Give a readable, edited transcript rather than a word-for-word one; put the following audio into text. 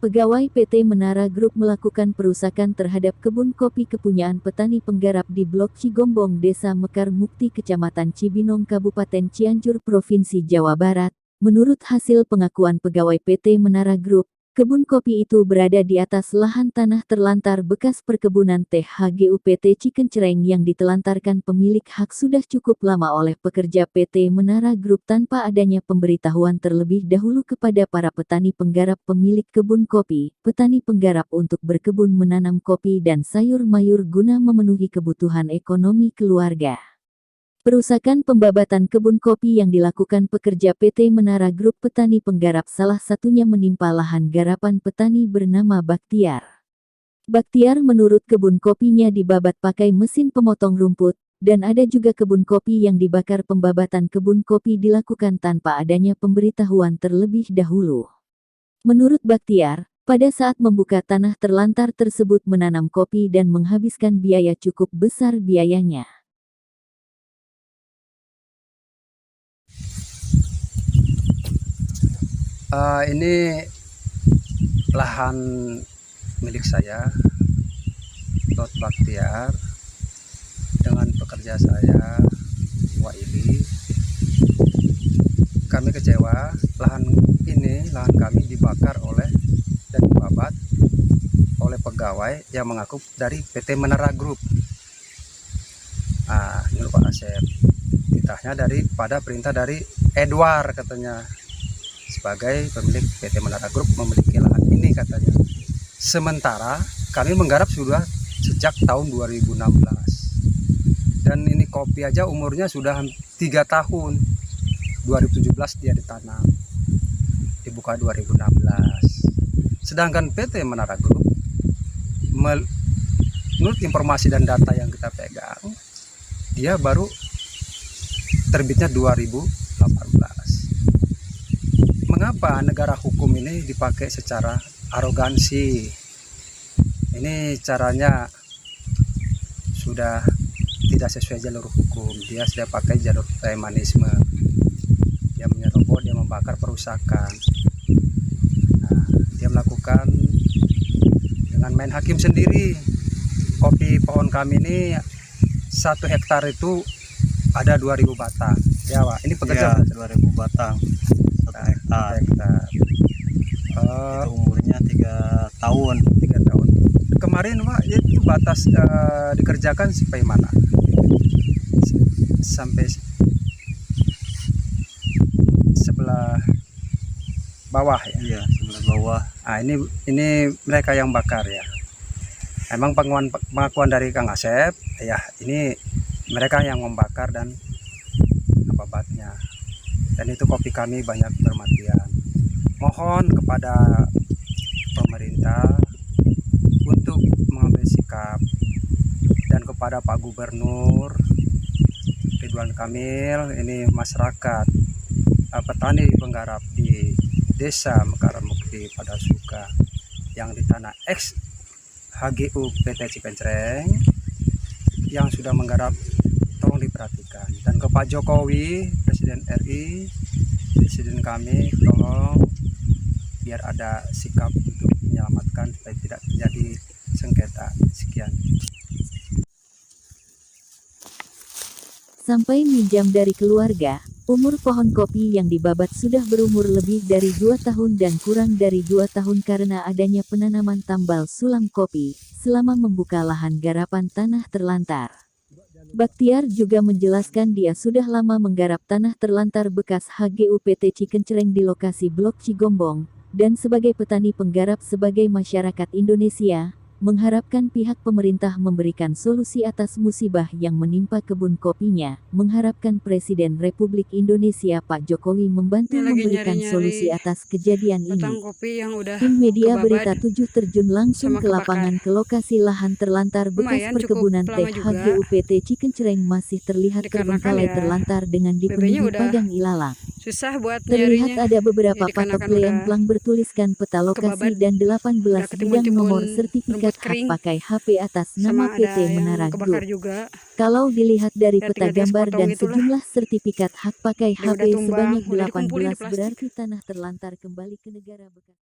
Pegawai PT Menara Group melakukan perusakan terhadap kebun kopi kepunyaan petani penggarap di Blok Cigombong, Desa Mekar Mukti, Kecamatan Cibinong, Kabupaten Cianjur, Provinsi Jawa Barat. Menurut hasil pengakuan pegawai PT Menara Group, kebun kopi itu berada di atas lahan tanah terlantar bekas perkebunan teh HGU PT Cikencereng yang ditelantarkan pemilik hak sudah cukup lama oleh pekerja PT Menara Group tanpa adanya pemberitahuan terlebih dahulu kepada para petani penggarap pemilik kebun kopi, petani penggarap untuk berkebun menanam kopi dan sayur mayur guna memenuhi kebutuhan ekonomi keluarga. Perusakan pembabatan kebun kopi yang dilakukan pekerja PT Menara Group petani penggarap salah satunya menimpa lahan garapan petani bernama Baktiar. Baktiar menurut kebun kopinya dibabat pakai mesin pemotong rumput, dan ada juga kebun kopi yang dibakar. Pembabatan kebun kopi dilakukan tanpa adanya pemberitahuan terlebih dahulu. Menurut Baktiar, pada saat membuka tanah terlantar tersebut menanam kopi dan menghabiskan biaya cukup besar biayanya. Ini lahan milik saya, Lot Baktiar, dengan pekerja saya, Waili. Kami kecewa, lahan kami dibakar dan dibabat oleh pegawai yang mengaku dari PT Menara Group. Ini Pak Asep, titahnya pada perintah dari Edward katanya. Sebagai pemilik PT Menara Group memiliki lahan ini katanya. Sementara kami menggarap sudah sejak tahun 2016. Dan ini kopi aja umurnya sudah 3 tahun. 2017 dia ditanam. Dibuka 2016. Sedangkan PT Menara Group menurut informasi dan data yang kita pegang, dia baru terbitnya 2018. Mengapa negara hukum ini dipakai secara arogansi? Ini caranya sudah tidak sesuai jalur hukum. Dia sudah pakai jalur premanisme. Dia menyerobot, dia membakar perusakan. Dia melakukan dengan main hakim sendiri. Kopi pohon kami ini 1 hektar itu ada 2000 batang. Ya, Pak. Ini pekerja 2000 batang. 1 hektar. Itu umurnya 3 tahun. Kemarin Pak, itu batas dikerjakan sampai mana? Sampai sebelah bawah ya? Iya, sebelah bawah. Ini mereka yang bakar ya. Emang pengakuan dari Kang Asep, ya ini mereka yang membakar dan membabatnya. Dan itu kopi kami banyak bermatian. Mohon kepada pemerintah untuk mengambil sikap, dan kepada Pak Gubernur Ridwan Kamil, ini masyarakat petani penggarap di Desa Mekar Mukti Padasuka yang di tanah ex HGU PT Cikencereng yang sudah menggarap, tolong diperhatikan. Dan ke Pak Jokowi, Presiden RI, Presiden kami, tolong biar ada sikap untuk menyelamatkan supaya tidak terjadi sengketa. Sekian. Sampai minjam dari keluarga, umur pohon kopi yang dibabat sudah berumur lebih dari 2 tahun dan kurang dari 2 tahun karena adanya penanaman tambal sulam kopi selama membuka lahan garapan tanah terlantar. Baktiar juga menjelaskan dia sudah lama menggarap tanah terlantar bekas HGU PT Cikencereng di lokasi Blok Cigombong, dan sebagai petani penggarap sebagai masyarakat Indonesia, mengharapkan pihak pemerintah memberikan solusi atas musibah yang menimpa kebun kopinya, mengharapkan Presiden Republik Indonesia Pak Jokowi membantu memberikan solusi atas kejadian ini. Tim Media Berita 7 terjun langsung ke lapangan ke lokasi lahan terlantar bekas perkebunan teh HGU PT Cikencereng masih terlihat terbengkalai terlantar dengan dipenuhi padang ilalang. Terlihat ada beberapa patok lemplang bertuliskan peta lokasi dan 18 bidang nomor sertifikat hak pakai HP atas nama PT Menara Group. Kalau dilihat dari peta gambar dan sejumlah sertifikat hak pakai HP sebanyak 18 berarti tanah terlantar kembali ke negara bekas.